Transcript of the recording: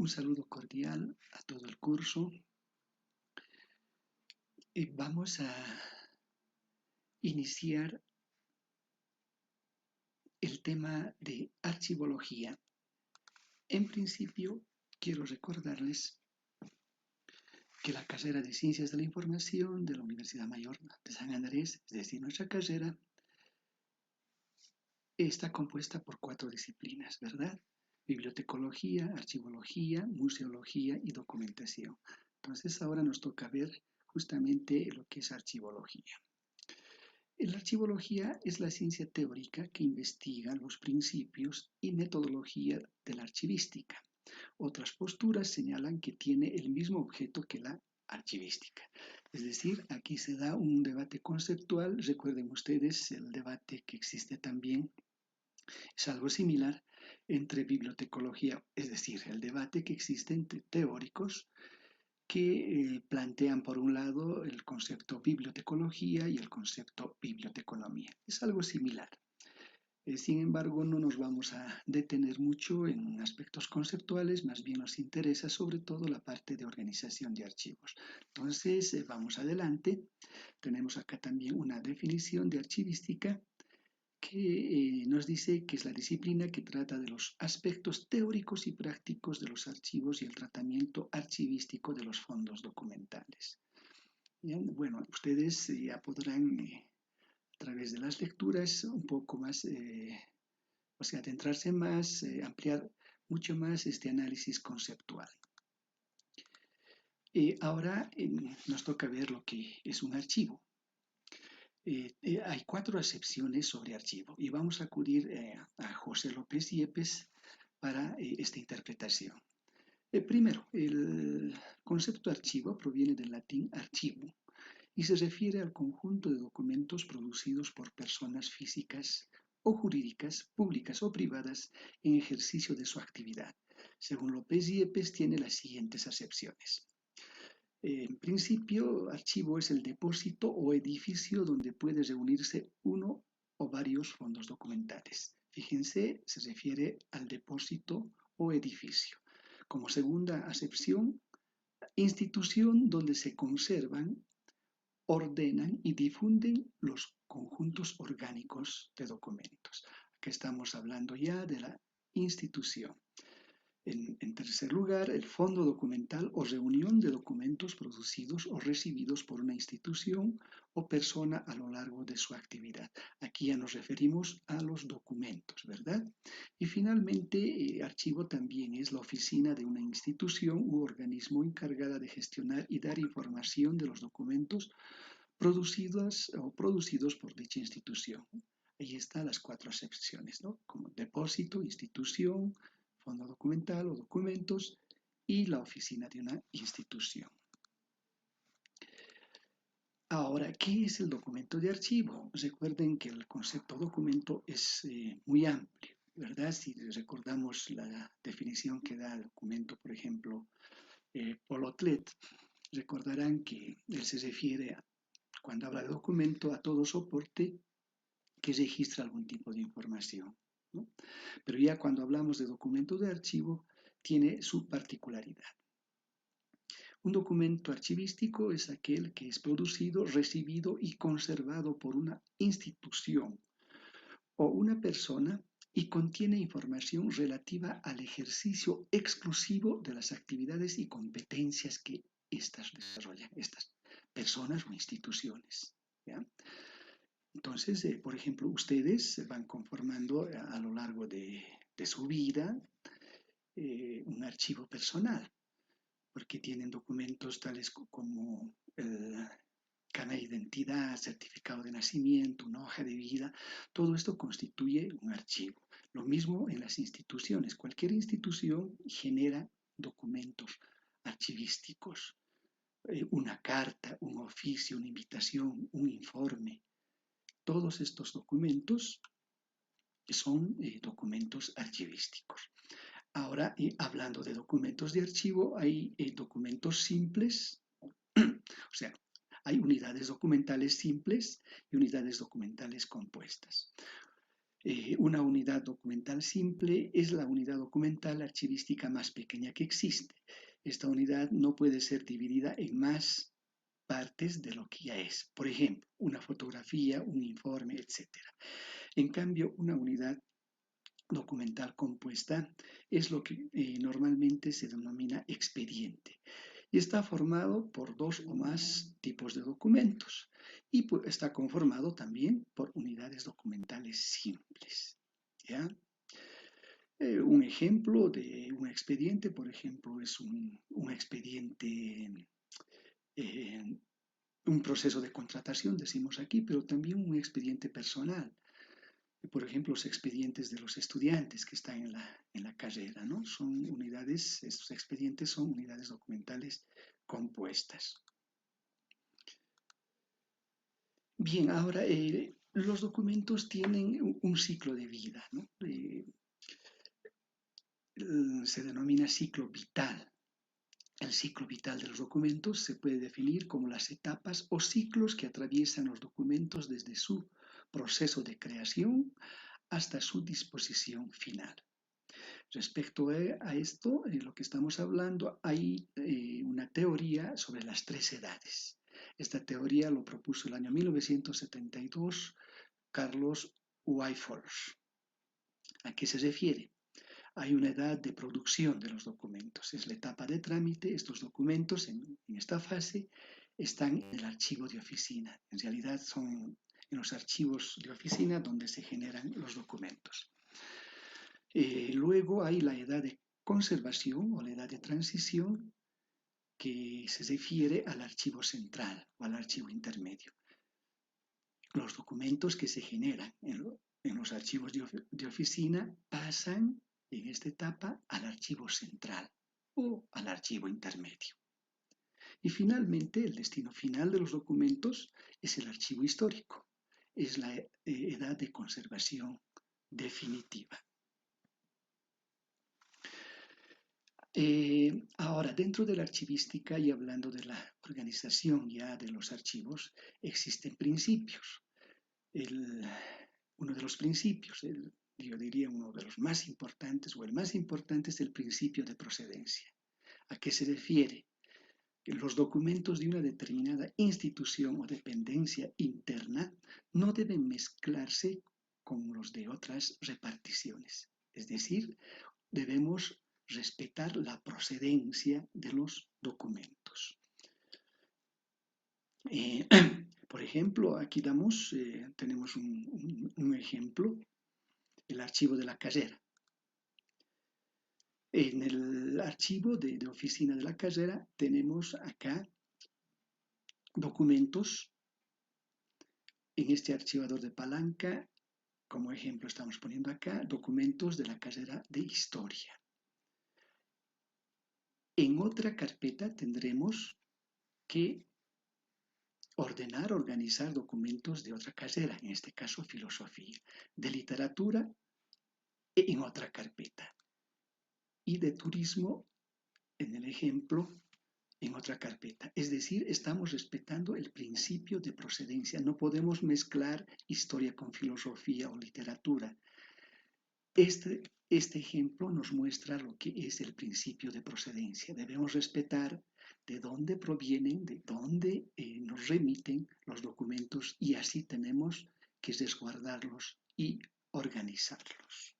Un saludo cordial a todo el curso. Vamos a iniciar el tema de archivología. En principio, quiero recordarles que la carrera de Ciencias de la Información de la Universidad Mayor de San Andrés, es decir, nuestra carrera, está compuesta por 4 disciplinas, ¿verdad? Bibliotecología, archivología, museología y documentación. Entonces ahora nos toca ver justamente lo que es archivología. La archivología es la ciencia teórica que investiga los principios y metodología de la archivística. Otras posturas señalan que tiene el mismo objeto que la archivística. Es decir, aquí se da un debate conceptual. Recuerden ustedes el debate que existe también, es algo similar entre bibliotecología, es decir, el debate que existe entre teóricos que plantean por un lado el concepto bibliotecología y el concepto biblioteconomía. Es algo similar. Sin embargo, no nos vamos a detener mucho en aspectos conceptuales, más bien nos interesa sobre todo la parte de organización de archivos. Entonces, vamos adelante. Tenemos acá también una definición de archivística que nos dice que es la disciplina que trata de los aspectos teóricos y prácticos de los archivos y el tratamiento archivístico de los fondos documentales. Bien, bueno, ustedes ya podrán, a través de las lecturas, un poco más, adentrarse más, ampliar mucho más este análisis conceptual. Ahora nos toca ver lo que es un archivo. Hay 4 acepciones sobre archivo y vamos a acudir a José López Yepes para esta interpretación. Primero, el concepto archivo proviene del latín archivo y se refiere al conjunto de documentos producidos por personas físicas o jurídicas, públicas o privadas en ejercicio de su actividad. Según López Yepes, tiene las siguientes acepciones. En principio, archivo es el depósito o edificio donde puede reunirse uno o varios fondos documentales. Fíjense, se refiere al depósito o edificio. Como segunda acepción, institución donde se conservan, ordenan y difunden los conjuntos orgánicos de documentos. Aquí estamos hablando ya de la institución. En tercer lugar, el fondo documental o reunión de documentos producidos o recibidos por una institución o persona a lo largo de su actividad. Aquí ya nos referimos a los documentos, ¿verdad? Y finalmente, archivo también es la oficina de una institución u organismo encargada de gestionar y dar información de los documentos producidos por dicha institución. Ahí están las 4 acepciones, ¿no? Como depósito, institución, fondo documental o documentos y la oficina de una institución. Ahora, ¿qué es el documento de archivo? Recuerden que el concepto documento es muy amplio, ¿verdad? Si recordamos la definición que da el documento, por ejemplo, Paul Otlet, recordarán que él se refiere, cuando habla de documento, a todo soporte que registra algún tipo de información, ¿no? Pero ya cuando hablamos de documento de archivo, tiene su particularidad. Un documento archivístico es aquel que es producido, recibido y conservado por una institución o una persona y contiene información relativa al ejercicio exclusivo de las actividades y competencias que éstas desarrollan, estas personas o instituciones, ¿ya? Entonces, por ejemplo, ustedes se van conformando a lo largo de su vida un archivo personal, porque tienen documentos tales como el carnet de identidad, certificado de nacimiento, una hoja de vida. Todo esto constituye un archivo. Lo mismo en las instituciones. Cualquier institución genera documentos archivísticos. Una carta, un oficio, una invitación, un informe. Todos estos documentos son documentos archivísticos. Ahora, hablando de documentos de archivo, hay documentos simples, o sea, hay unidades documentales simples y unidades documentales compuestas. Una unidad documental simple es la unidad documental archivística más pequeña que existe. Esta unidad no puede ser dividida en más partes de lo que ya es. Por ejemplo, una fotografía, un informe, etc. En cambio, una unidad documental compuesta es lo que normalmente se denomina expediente y está formado por dos o más tipos de documentos y está conformado también por unidades documentales simples. ¿Ya? Un ejemplo de un expediente, por ejemplo, es un expediente, eh, un proceso de contratación, decimos aquí, pero también un expediente personal. Por ejemplo, los expedientes de los estudiantes que están en la carrera, ¿no? Son unidades, estos expedientes son unidades documentales compuestas. Bien, ahora los documentos tienen un ciclo de vida, ¿no? Se denomina ciclo vital. El ciclo vital de los documentos se puede definir como las etapas o ciclos que atraviesan los documentos desde su proceso de creación hasta su disposición final. Respecto a esto, lo que estamos hablando, hay una teoría sobre las tres edades. Esta teoría lo propuso el año 1972 Carlos Whyforth. ¿A qué se refiere? Hay una edad de producción de los documentos, es la etapa de trámite. Estos documentos en esta fase están en el archivo de oficina. En realidad son en los archivos de oficina donde se generan los documentos. Luego hay la edad de conservación o la edad de transición que se refiere al archivo central o al archivo intermedio. Los documentos que se generan en los archivos de oficina pasan en esta etapa al archivo central o al archivo intermedio. Y finalmente, el destino final de los documentos es el archivo histórico, es la edad de conservación definitiva. Ahora, dentro de la archivística y hablando de la organización ya de los archivos, existen principios. Uno de los principios, yo diría uno de los más importantes o el más importante es el principio de procedencia. ¿A qué se refiere? Que los documentos de una determinada institución o dependencia interna no deben mezclarse con los de otras reparticiones. Es decir, debemos respetar la procedencia de los documentos. Por ejemplo, aquí tenemos un ejemplo, el archivo de la carrera. En el archivo de oficina de la carrera tenemos acá documentos. En este archivador de palanca, como ejemplo estamos poniendo acá, documentos de la carrera de historia. En otra carpeta tendremos que organizar documentos de otra carrera, en este caso filosofía, de literatura en otra carpeta y de turismo, en el ejemplo, en otra carpeta. Es decir, estamos respetando el principio de procedencia. No podemos mezclar historia con filosofía o literatura. Este ejemplo nos muestra lo que es el principio de procedencia. Debemos respetar de dónde provienen, de dónde nos remiten los documentos y así tenemos que resguardarlos y organizarlos.